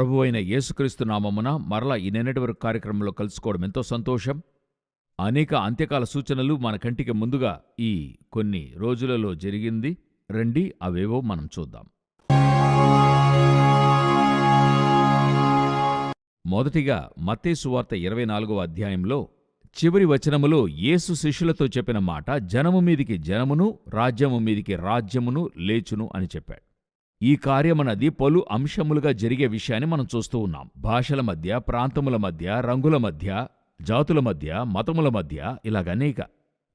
ప్రభువైన యేసుక్రీస్తు నామమున మరలా ఈ నిన్నటి వరకు కార్యక్రమంలో కలుసుకోవడం ఎంతో సంతోషం. అనేక అంత్యకాల సూచనలు మన కంటికి ముందుగా ఈ కొన్ని రోజులలో జరిగింది. రండి అవేవో మనం చూద్దాం. మొదటిగా మత్తయి సువార్త 24వ అధ్యాయంలో చివరి వచనములో యేసు శిష్యులతో చెప్పిన మాట, జనము మీదికి జనమును, రాజ్యము మీదికి రాజ్యమును లేచును అని చెప్పాడు. ఈ కార్యమన్నది పలు అంశములుగా జరిగే విషయాన్ని మనం చూస్తూ ఉన్నాం. భాషల మధ్య, ప్రాంతముల మధ్య, రంగుల మధ్య, జాతుల మధ్య, మతముల మధ్య, ఇలాగనేక.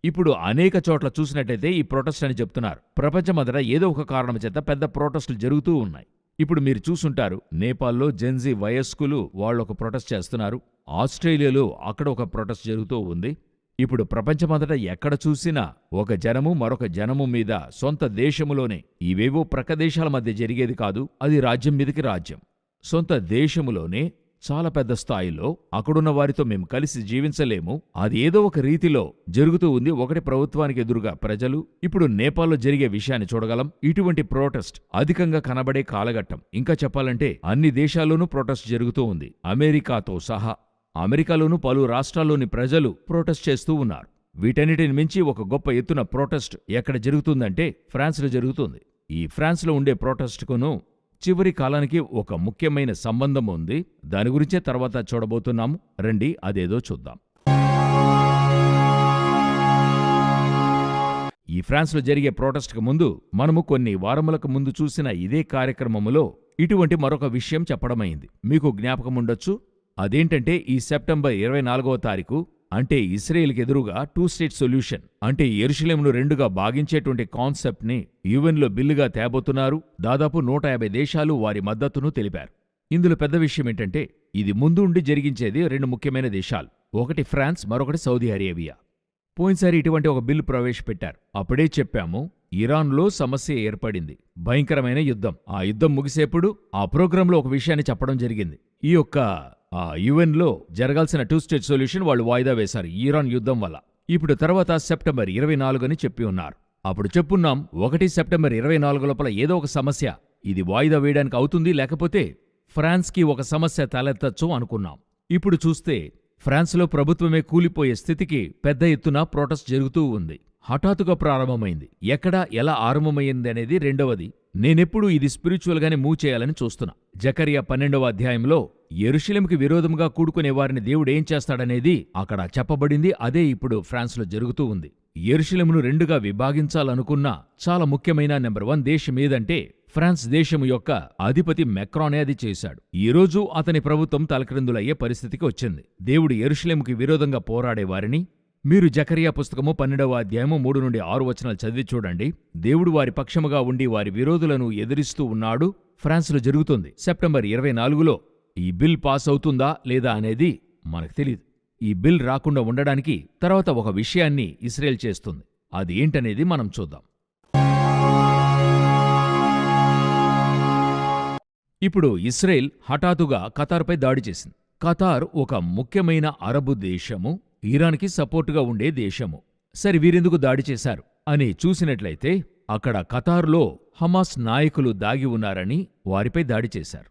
ఇప్పుడు అనేక చోట్ల చూసినట్టయితే ఈ ప్రొటెస్ట్ అని చెప్తున్నారు. ప్రపంచమంతటా ఏదో ఒక కారణం చేత పెద్ద ప్రొటెస్టులు జరుగుతూ ఉన్నాయి. ఇప్పుడు మీరు చూసుంటారు, నేపాల్లో జెన్జీ వయస్కులు వాళ్ళొక ప్రొటెస్ట్ చేస్తున్నారు. ఆస్ట్రేలియాలో అక్కడ ఒక ప్రొటెస్ట్ జరుగుతూ ఉంది. ఇప్పుడు ప్రపంచమంతటా ఎక్కడ చూసినా ఒక జనము మరొక జనము మీద సొంత దేశములోనే, ఇవేవో ప్రక్క దేశాల మధ్య జరిగేది కాదు, అది రాజ్యం మీదకి రాజ్యం. సొంత దేశములోనే చాలా పెద్ద స్థాయిలో అక్కడున్న వారితో మేము కలిసి జీవించలేము, అది ఏదో ఒక రీతిలో జరుగుతూ ఉంది. ఒకటి ప్రభుత్వానికి ఎదురుగా ప్రజలు. ఇప్పుడు నేపాల్లో జరిగే విషయాన్ని చూడగలం. ఇటువంటి ప్రొటెస్ట్ అధికంగా కనబడే కాలఘట్టం. ఇంకా చెప్పాలంటే అన్ని దేశాల్లోనూ ప్రొటెస్ట్ జరుగుతూ ఉంది, అమెరికాతో సహా. అమెరికాలోనూ పలు రాష్ట్రాల్లోని ప్రజలు ప్రొటెస్ట్ చేస్తూ ఉన్నారు. వీటన్నిటిని మించి ఒక గొప్ప ఎత్తున ప్రొటెస్ట్ ఎక్కడ జరుగుతుందంటే ఫ్రాన్స్లో జరుగుతుంది. ఈ ఫ్రాన్స్లో ఉండే ప్రొటెస్ట్కును చివరి కాలానికి ఒక ముఖ్యమైన సంబంధం ఉంది. దాని గురించే తర్వాత చూడబోతున్నాము. రండి అదేదో చూద్దాం. ఈ ఫ్రాన్స్లో జరిగే ప్రొటెస్ట్కు ముందు మనము కొన్ని వారములకు ముందు చూసిన ఇదే కార్యక్రమములో ఇటువంటి మరొక విషయం చెప్పడమైంది. మీకు జ్ఞాపకముండొచ్చు. అదేంటంటే ఈ సెప్టెంబర్ 24వ తారీఖు అంటే ఇస్రాయేల్కి ఎదురుగా 2 స్టేట్ సొల్యూషన్ అంటే యెరూషలేమును రెండుగా భాగించేటువంటి కాన్సెప్ట్ని యుఎన్లో బిల్లుగా తేబోతున్నారు. దాదాపు 150 దేశాలు వారి మద్దతును తెలిపారు. ఇందులో పెద్ద విషయం ఏంటంటే ఇది ముందుండి జరిగించేది 2 ముఖ్యమైన దేశాలు. ఒకటి ఫ్రాన్స్, మరొకటి సౌదీ అరేబియా. పోయినసారి ఇటువంటి ఒక బిల్లు ప్రవేశపెట్టారు. అప్పుడే చెప్పాము, ఇరాన్లో సమస్య ఏర్పడింది, భయంకరమైన యుద్ధం. ఆ యుద్ధం ముగిసేప్పుడు ఆ ప్రోగ్రాంలో ఒక విషయాన్ని చెప్పడం జరిగింది. ఈ యొక్క యుఎన్లో జరగాల్సిన 2 స్టేట్ సొల్యూషన్ వాళ్ళు వాయిదా వేశారు ఇరాన్ యుద్ధం వల్ల. ఇప్పుడు తర్వాత సెప్టెంబర్ 24 అని చెప్పి ఉన్నారు. అప్పుడు చెప్పున్నాం, 1 సెప్టెంబర్ 24 లోపల ఏదో ఒక సమస్య ఇది వాయిదా వేయడానికి అవుతుంది, లేకపోతే ఫ్రాన్స్కి ఒక సమస్య తలెత్తచ్చు అనుకున్నాం. ఇప్పుడు చూస్తే ఫ్రాన్స్లో ప్రభుత్వమే కూలిపోయే స్థితికి పెద్ద ఎత్తున ప్రొటెస్ట్ జరుగుతూ ఉంది. హఠాత్తుగా ప్రారంభమైంది. ఎక్కడ ఎలా ఆరంభమైంది అనేది రెండవది. నేనెప్పుడు ఇది స్పిరిచువల్గానే మూవ్ చేయాలని చూస్తున్నా. జకరియా 12వ అధ్యాయంలో యెరూషలేముకి విరోధంగా కూడుకునే వారిని దేవుడేం చేస్తాడనేది అక్కడ చెప్పబడింది. అదే ఇప్పుడు ఫ్రాన్స్లో జరుగుతూ ఉంది. యెరూషలేమును రెండుగా విభాగించాలనుకున్న చాలా ముఖ్యమైన నెంబర్ 1 దేశం ఏదంటే ఫ్రాన్స్ దేశము యొక్క అధిపతి మెక్రానే అది చేశాడు. ఈరోజు అతని ప్రభుత్వం తలక్రిందులయ్యే పరిస్థితికి వచ్చింది. దేవుడు యెరూషలేముకి విరోధంగా పోరాడే వారిని మీరు జకరియా పుస్తకము 12వ అధ్యాయము 3 నుండి 6 వచనాలు చదివి చూడండి. దేవుడు వారి పక్షముగా ఉండి వారి విరోధులను ఎదిరిస్తూ ఉన్నాడు. ఫ్రాన్స్లో జరుగుతుంది. సెప్టెంబర్ 24లో ఈ బిల్ పాస్ అవుతుందా లేదా అనేది మనకు తెలియదు. ఈ బిల్ రాకుండా ఉండడానికి తర్వాత ఒక విషయాన్ని ఇస్రాయేల్ చేస్తుంది. అది ఏంటనేది మనం చూద్దాం. ఇప్పుడు ఇస్రాయేల్ హఠాత్తుగా ఖతార్పై దాడి చేసింది. ఖతార్ ఒక ముఖ్యమైన అరబు దేశము, ఇరాన్కి సపోర్టుగా ఉండే దేశము. సరి వీరెందుకు దాడి చేశారు అని చూసినట్లయితే అక్కడ ఖతార్లో హమాస్ నాయకులు దాగి ఉన్నారని వారిపై దాడి చేశారు.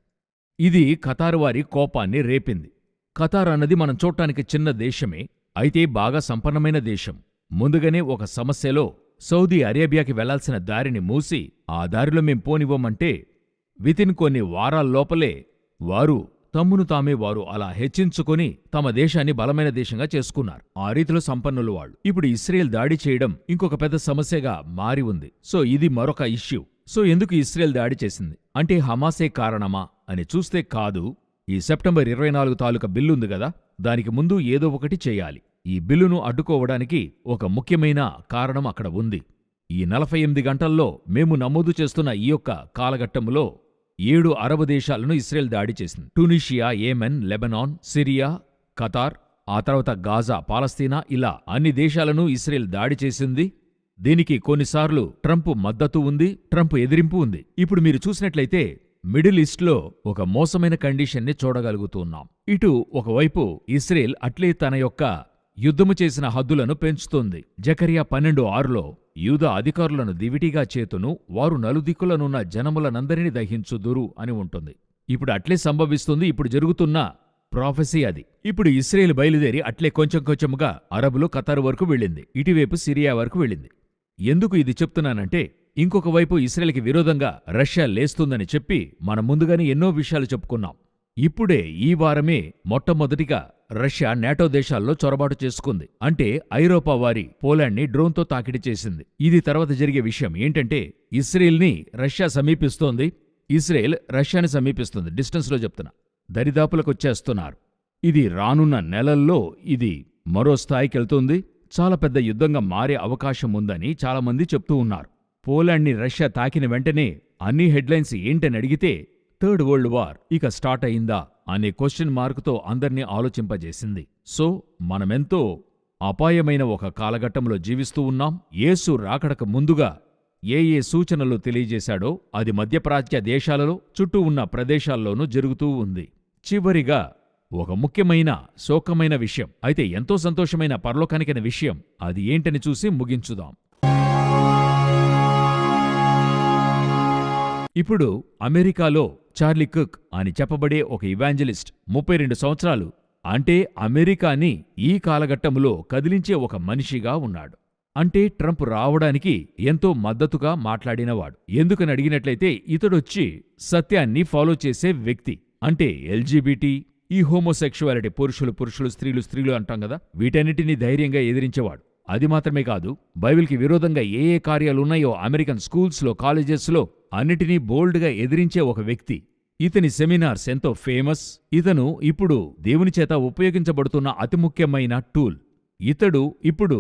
ఇది ఖతార్ వారి కోపాన్ని రేపింది. ఖతార్ అన్నది మనం చూడటానికి చిన్న దేశమే, అయితే బాగా సంపన్నమైన దేశం. ముందుగానే ఒక సమస్యలో సౌదీ అరేబియాకి వెళ్లాల్సిన దారిని మూసి ఆ దారిలో మేం పోనివ్వమంటే వితిన్ కొన్ని వారాల్లోపలే వారు తమ్మును తామే వారు అలా హెచ్చించుకొని తమ దేశాన్ని బలమైన దేశంగా చేసుకున్నారు. ఆ రీతిలో సంపన్నులు వాళ్ళు. ఇప్పుడు ఇస్రాయేల్ దాడి చేయడం ఇంకొక పెద్ద సమస్యగా మారి ఉంది. సో ఇది మరొక ఇష్యూ. సో ఎందుకు ఇస్రాయేల్ దాడి చేసింది అంటే హమాసే కారణమా అని చూస్తే కాదు. ఈ సెప్టెంబర్ 24 తాలూకా బిల్లుంది గదా, దానికి ముందు ఏదో ఒకటి చేయాలి. ఈ బిల్లును అడ్డుకోవడానికి ఒక ముఖ్యమైన కారణం అక్కడ ఉంది. ఈ 48 గంటల్లో మేము నమోదు చేస్తున్న ఈ యొక్క కాలఘట్టంలో 7 అరబ్ దేశాలను ఇస్రాయేల్ దాడి చేసింది. Tunisia, Yemen, Lebanon, Syria, Qatar, ఆ తర్వాత గాజా, పాలస్తీనా, ఇలా అన్ని దేశాలను ఇస్రాయేల్ దాడి చేసింది. దీనికి కొన్నిసార్లు ట్రంప్ మద్దతు ఉంది, ట్రంప్ ఎదిరింపు ఉంది. ఇప్పుడు మీరు చూసినట్లయితే మిడిల్ ఈస్ట్లో ఒక మోసమైన కండిషన్ని చూడగలుగుతున్నాం. ఇటు ఒకవైపు ఇస్రాయేల్ అట్లే తన యొక్క యుద్ధము చేసిన హద్దులను పెంచుతోంది. జకరియా 12:6లో యూదా అధికారులను దివిటీగా చేతును, వారు నలుదిక్కులనున్న జనములనందరినీ దహించుదురు అని ఉంటుంది. ఇప్పుడు అట్లే సంభవిస్తుంది. ఇప్పుడు జరుగుతున్న ప్రాఫెసీ అది. ఇప్పుడు ఇశ్రాయేలు బయలుదేరి అట్లే కొంచెం కొంచెముగా అరబులు ఖతారు వరకు వెళ్ళింది. ఇటువైపు సిరియా వరకు వెళ్ళింది. ఎందుకు ఇది చెప్తున్నానంటే, ఇంకొక వైపు ఇశ్రాయేలుకి విరోధంగా రష్యా లేస్తుందని చెప్పి మనం ముందుగానే ఎన్నో విషయాలు చెప్పుకున్నాం. ఇప్పుడే ఈ వారమే మొట్టమొదటిగా రష్యా నాటో దేశాల్లో చొరబాటు చేసుకుంది. అంటే ఐరోపా వారి పోలాండ్ని డ్రోన్తో తాకిడి చేసింది. ఇది తర్వాత జరిగే విషయం ఏంటంటే, ఇశ్రాయేల్ని రష్యా సమీపిస్తోంది, ఇశ్రాయేల్ రష్యాని సమీపిస్తుంది. డిస్టెన్స్లో చెప్తున్నా, దరిదాపులకొచ్చేస్తున్నారు. ఇది రానున్న నెలల్లో ఇది మరో స్థాయికెళ్తుంది. చాలా పెద్ద యుద్ధంగా మారే అవకాశం ఉందని చాలామంది చెప్తూ ఉన్నారు. పోలాండ్ని రష్యా తాకిన వెంటనే అన్ని హెడ్లైన్స్ ఏంటని అడిగితే థర్డ్ వరల్డ్ వార్ ఇక స్టార్ట్ అయిందా అనే క్వశ్చన్ మార్కుతో అందర్నీ ఆలోచింపజేసింది. సో మనమెంతో అపాయమైన ఒక కాలఘట్టంలో జీవిస్తూ ఉన్నాం. యేసు రాకడకు ముందుగా ఏ సూచనలు తెలియజేశాడో అది మధ్యప్రాచ్య దేశాలలో చుట్టూ ఉన్న ప్రదేశాల్లోనూ జరుగుతూ ఉంది. చివరిగా ఒక ముఖ్యమైన శోకమైన విషయం, అయితే ఎంతో సంతోషమైన పరలోకానికైన విషయం, అది ఏంటని చూసి ముగించుదాం. ఇప్పుడు అమెరికాలో చార్లీ కుక్ అని చెప్పబడే ఒక ఇవాంజలిస్ట్ 32 సంవత్సరాలు, అంటే అమెరికాని ఈ కాలఘట్టంలో కదిలించే ఒక మనిషిగా ఉన్నాడు. అంటే ట్రంప్ రావడానికి ఎంతో మద్దతుగా మాట్లాడినవాడు. ఎందుకని అడిగినట్లయితే ఇతడొచ్చి సత్యాన్ని ఫాలో చేసే వ్యక్తి. అంటే ఎల్జీబీటీ, ఈ హోమోసెక్షువాలిటీ, పురుషులు స్త్రీలు అంటాం కదా, వీటన్నిటినీ ధైర్యంగా ఎదిరించేవాడు. అది మాత్రమే కాదు, బైబిల్కి విరోధంగా ఏ కార్యాలున్నాయో అమెరికన్ స్కూల్స్లో, కాలేజెస్లో అన్నిటినీ బోల్డ్గా ఎదిరించే ఒక వ్యక్తి. ఇతని సెమినార్స్ ఎంతో ఫేమస్. ఇతను ఇప్పుడు దేవుని చేత ఉపయోగించబడుతున్న అతి ముఖ్యమైన టూల్. ఇతడు ఇప్పుడు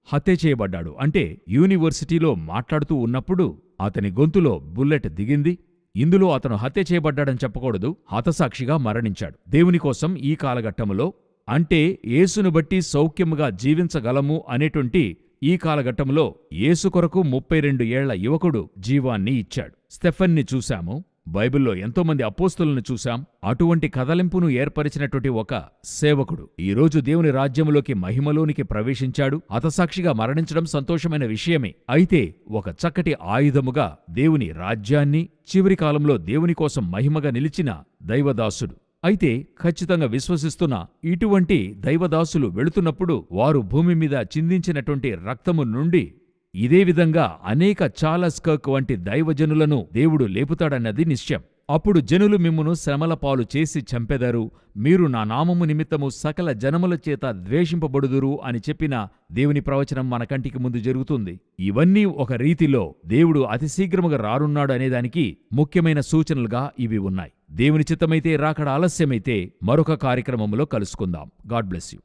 హత్య చేయబడ్డాడు. అంటే యూనివర్సిటీలో మాట్లాడుతూ ఉన్నప్పుడు అతని గొంతులో బుల్లెట్ దిగింది. ఇందులో అతను హత్య చేయబడ్డాడని చెప్పకూడదు, హతసాక్షిగా మరణించాడు దేవుని కోసం. ఈ కాలఘట్టములో, అంటే యేసును బట్టి సౌఖ్యముగా జీవించగలము అనేటువంటి ఈ కాలఘట్టంలో యేసు కొరకు 32 ఏళ్ల యువకుడు జీవాన్ని ఇచ్చాడు. స్టెఫెన్ని చూశాము, బైబిల్లో ఎంతోమంది అపోస్తలులను చూశాం. అటువంటి కదలింపును ఏర్పరిచినటువంటి ఒక సేవకుడు ఈరోజు దేవుని రాజ్యములోకి, మహిమలోనికి ప్రవేశించాడు. హతసాక్షిగా మరణించడం సంతోషమైన విషయమే. అయితే ఒక చక్కటి ఆయుధముగా దేవుని రాజ్యాన్ని, చివరి కాలంలో దేవుని కోసం మహిమగా నిలిచిన దైవదాసుడు. అయితే ఖచ్చితంగా విశ్వసిస్తున్న ఇటువంటి దైవదాసులు వెళుతున్నప్పుడు వారు భూమి మీద చిందించినటువంటి రక్తము నుండి ఇదే విధంగా అనేక చార్లెస్ కర్క్ వంటి దైవజనులను దేవుడు లేపుతాడన్నది నిశ్చయం. అప్పుడు జనులు మిమ్మును శ్రమల పాలు చేసి చంపెదరు, మీరు నా నామము నిమిత్తము సకల జనముల చేత ద్వేషింపబడుదురు అని చెప్పిన దేవుని ప్రవచనం మన కంటికి ముందు జరుగుతుంది. ఇవన్నీ ఒక రీతిలో దేవుడు అతి శీఘ్రముగా రానున్నాడు అనేదానికి ముఖ్యమైన సూచనలుగా ఇవి ఉన్నాయి. దేవుని చిత్తమైతే, రాకడ ఆలస్యమైతే మరొక కార్యక్రమంలో కలుసుకుందాం. God bless you.